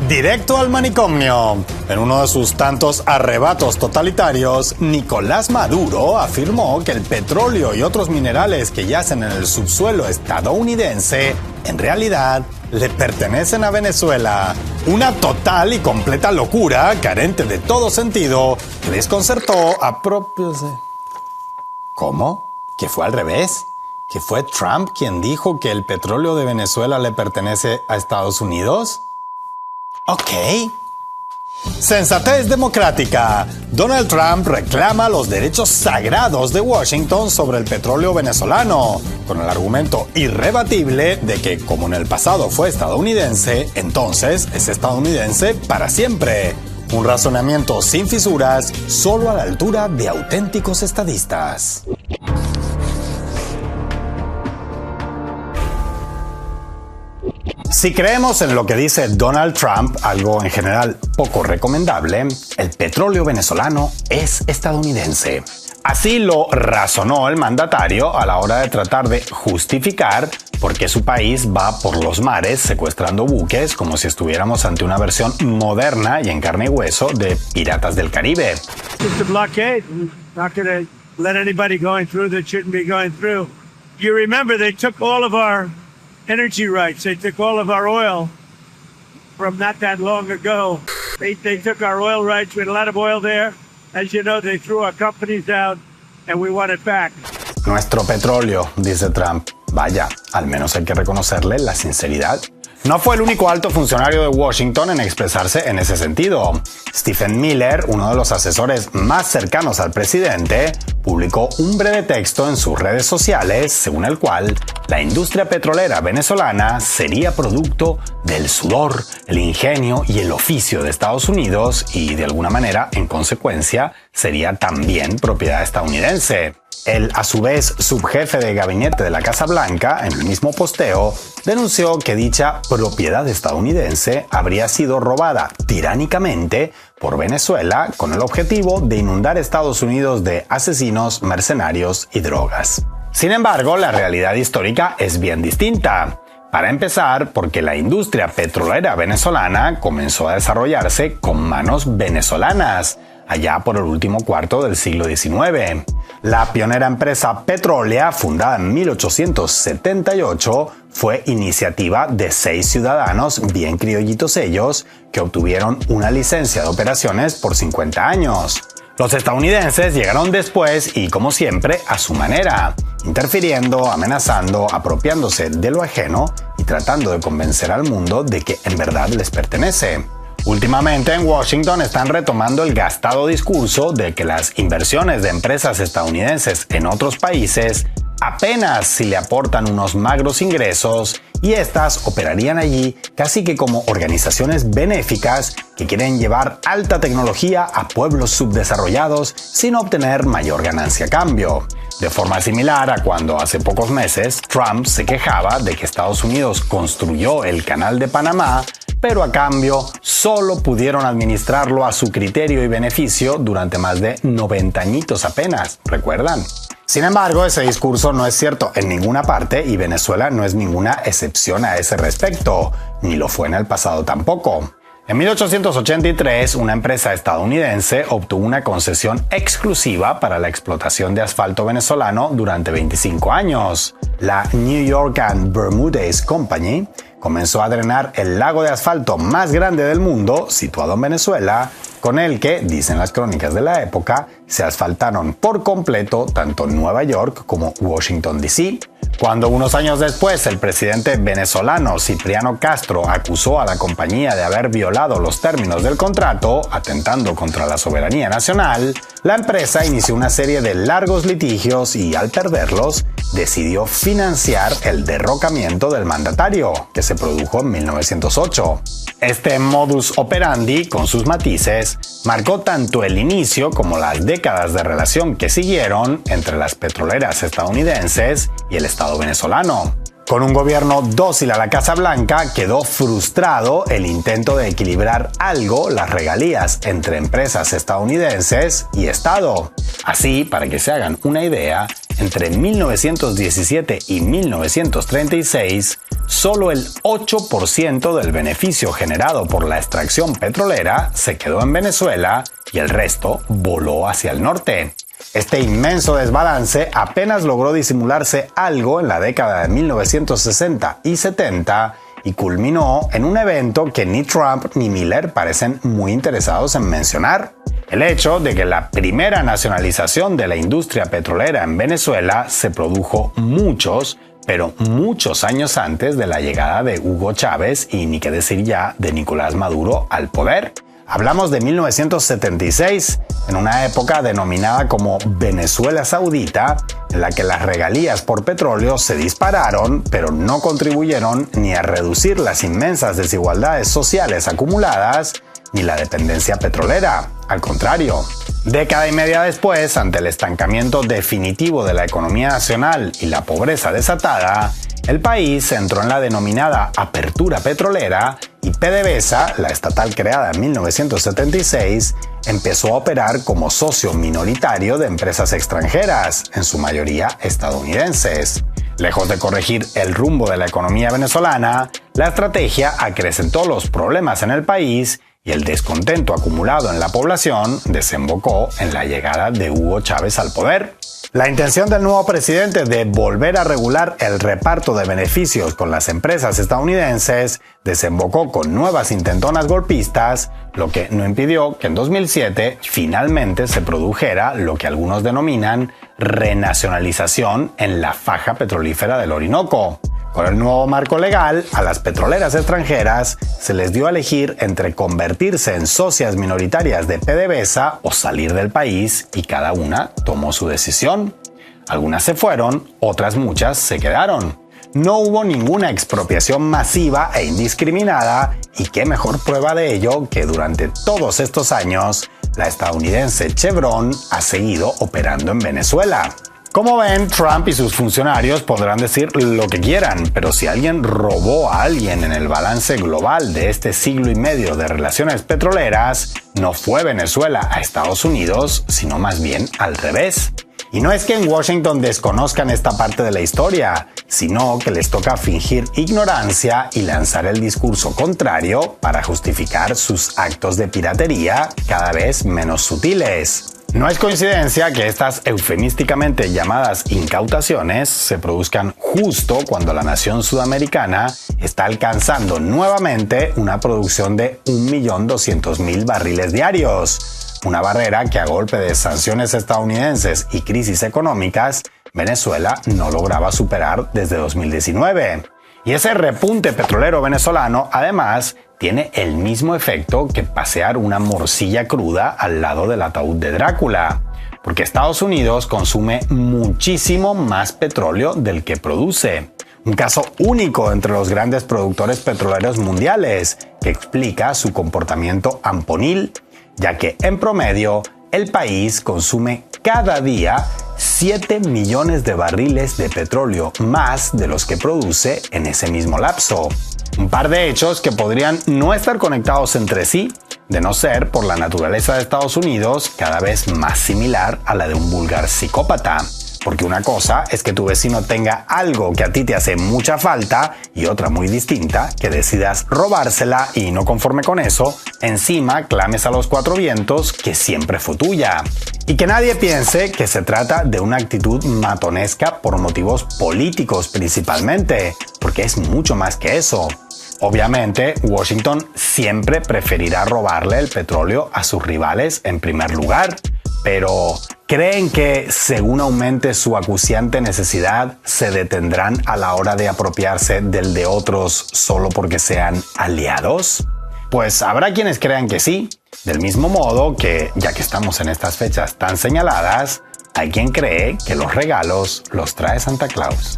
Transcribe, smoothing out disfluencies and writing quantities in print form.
Directo al manicomio. En uno de sus tantos arrebatos totalitarios, Nicolás Maduro afirmó que el petróleo y otros minerales que yacen en el subsuelo estadounidense en realidad le pertenecen a Venezuela. Una total y completa locura, carente de todo sentido, que desconcertó a propios... ¿Cómo? ¿Que fue al revés? ¿Que fue Trump quien dijo que el petróleo de Venezuela le pertenece a Estados Unidos? Ok. Sensatez democrática. Donald Trump reclama los derechos sagrados de Washington sobre el petróleo venezolano, con el argumento irrebatible de que, como en el pasado fue estadounidense, entonces es estadounidense para siempre. Un razonamiento sin fisuras, solo a la altura de auténticos estadistas. Si creemos en lo que dice Donald Trump, algo en general poco recomendable, el petróleo venezolano es estadounidense. Así lo razonó el mandatario a la hora de tratar de justificar por qué su país va por los mares secuestrando buques como si estuviéramos ante una versión moderna y en carne y hueso de Piratas del Caribe. It's a blockade. Not going to let anybody going through that shouldn't be going through. You remember they took all of our energy rights. They took all of our oil from not that long ago. They took our oil rights. We had a lot of oil there. As you know, they threw our companies out and we want it back. Nuestro petróleo, dice Trump. Vaya, al menos hay que reconocerle la sinceridad. No fue el único alto funcionario de Washington en expresarse en ese sentido. Stephen Miller, uno de los asesores más cercanos al presidente, publicó un breve texto en sus redes sociales según el cual la industria petrolera venezolana sería producto del sudor, el ingenio y el oficio de Estados Unidos y, de alguna manera, en consecuencia, sería también propiedad estadounidense. El, a su vez, subjefe de gabinete de la Casa Blanca, en el mismo posteo, denunció que dicha propiedad estadounidense habría sido robada tiránicamente por Venezuela con el objetivo de inundar Estados Unidos de asesinos, mercenarios y drogas. Sin embargo, la realidad histórica es bien distinta. Para empezar, porque la industria petrolera venezolana comenzó a desarrollarse con manos venezolanas, allá por el último cuarto del siglo XIX. La pionera empresa Petrolia, fundada en 1878, fue iniciativa de 6 ciudadanos, bien criollitos ellos, que obtuvieron una licencia de operaciones por 50 años. Los estadounidenses llegaron después y, como siempre, a su manera, interfiriendo, amenazando, apropiándose de lo ajeno y tratando de convencer al mundo de que en verdad les pertenece. Últimamente en Washington están retomando el gastado discurso de que las inversiones de empresas estadounidenses en otros países apenas si le aportan unos magros ingresos y estas operarían allí casi que como organizaciones benéficas que quieren llevar alta tecnología a pueblos subdesarrollados sin obtener mayor ganancia a cambio. De forma similar a cuando hace pocos meses Trump se quejaba de que Estados Unidos construyó el Canal de Panamá, pero a cambio solo pudieron administrarlo a su criterio y beneficio durante más de 90 añitos apenas, ¿recuerdan? Sin embargo, ese discurso no es cierto en ninguna parte y Venezuela no es ninguna excepción a ese respecto, ni lo fue en el pasado tampoco. En 1883, una empresa estadounidense obtuvo una concesión exclusiva para la explotación de asfalto venezolano durante 25 años. La New York and Bermudez Company comenzó a drenar el lago de asfalto más grande del mundo, situado en Venezuela, con el que, dicen las crónicas de la época, se asfaltaron por completo tanto Nueva York como Washington, D.C. Cuando unos años después el presidente venezolano Cipriano Castro acusó a la compañía de haber violado los términos del contrato, atentando contra la soberanía nacional, la empresa inició una serie de largos litigios y, al perderlos, decidió financiar el derrocamiento del mandatario, que se produjo en 1908. Este modus operandi, con sus matices, marcó tanto el inicio como las décadas de relación que siguieron entre las petroleras estadounidenses y el Estado venezolano. Con un gobierno dócil a la Casa Blanca, quedó frustrado el intento de equilibrar algo las regalías entre empresas estadounidenses y Estado. Así, para que se hagan una idea, entre 1917 y 1936, solo el 8% del beneficio generado por la extracción petrolera se quedó en Venezuela y el resto voló hacia el norte. Este inmenso desbalance apenas logró disimularse algo en la década de 1960 y 70 y culminó en un evento que ni Trump ni Miller parecen muy interesados en mencionar: el hecho de que la primera nacionalización de la industria petrolera en Venezuela se produjo muchos años antes de la llegada de Hugo Chávez y ni qué decir ya de Nicolás Maduro al poder. Hablamos de 1976, en una época denominada como Venezuela Saudita, en la que las regalías por petróleo se dispararon, pero no contribuyeron ni a reducir las inmensas desigualdades sociales acumuladas, ni la dependencia petrolera. Al contrario, década y media después, ante el estancamiento definitivo de la economía nacional y la pobreza desatada, el país entró en la denominada apertura petrolera y PDVSA, la estatal creada en 1976, empezó a operar como socio minoritario de empresas extranjeras, en su mayoría estadounidenses. Lejos de corregir el rumbo de la economía venezolana, la estrategia acrecentó los problemas en el país y el descontento acumulado en la población desembocó en la llegada de Hugo Chávez al poder. La intención del nuevo presidente de volver a regular el reparto de beneficios con las empresas estadounidenses desembocó con nuevas intentonas golpistas, lo que no impidió que en 2007 finalmente se produjera lo que algunos denominan renacionalización en la faja petrolífera del Orinoco. Con el nuevo marco legal, a las petroleras extranjeras se les dio a elegir entre convertirse en socias minoritarias de PDVSA o salir del país, y cada una tomó su decisión. Algunas se fueron, otras muchas se quedaron. No hubo ninguna expropiación masiva e indiscriminada, y qué mejor prueba de ello que durante todos estos años la estadounidense Chevron ha seguido operando en Venezuela. Como ven, Trump y sus funcionarios podrán decir lo que quieran, pero si alguien robó a alguien en el balance global de este siglo y medio de relaciones petroleras, no fue Venezuela a Estados Unidos, sino más bien al revés. Y no es que en Washington desconozcan esta parte de la historia, sino que les toca fingir ignorancia y lanzar el discurso contrario para justificar sus actos de piratería cada vez menos sutiles. No es coincidencia que estas eufemísticamente llamadas incautaciones se produzcan justo cuando la nación sudamericana está alcanzando nuevamente una producción de 1.200.000 barriles diarios, una barrera que a golpe de sanciones estadounidenses y crisis económicas, Venezuela no lograba superar desde 2019. Y ese repunte petrolero venezolano, además, tiene el mismo efecto que pasear una morcilla cruda al lado del ataúd de Drácula, porque Estados Unidos consume muchísimo más petróleo del que produce. Un caso único entre los grandes productores petroleros mundiales, que explica su comportamiento amponil, ya que en promedio el país consume cada día 7 millones de barriles de petróleo más de los que produce en ese mismo lapso. Un par de hechos que podrían no estar conectados entre sí, de no ser por la naturaleza de Estados Unidos cada vez más similar a la de un vulgar psicópata. Porque una cosa es que tu vecino tenga algo que a ti te hace mucha falta y otra muy distinta, que decidas robársela y no conforme con eso, encima clames a los cuatro vientos que siempre fue tuya. Y que nadie piense que se trata de una actitud matonesca por motivos políticos principalmente, porque es mucho más que eso. Obviamente, Washington siempre preferirá robarle el petróleo a sus rivales en primer lugar, pero ¿creen que, según aumente su acuciante necesidad, se detendrán a la hora de apropiarse del de otros solo porque sean aliados? Pues habrá quienes crean que sí, del mismo modo que, ya que estamos en estas fechas tan señaladas, hay quien cree que los regalos los trae Santa Claus.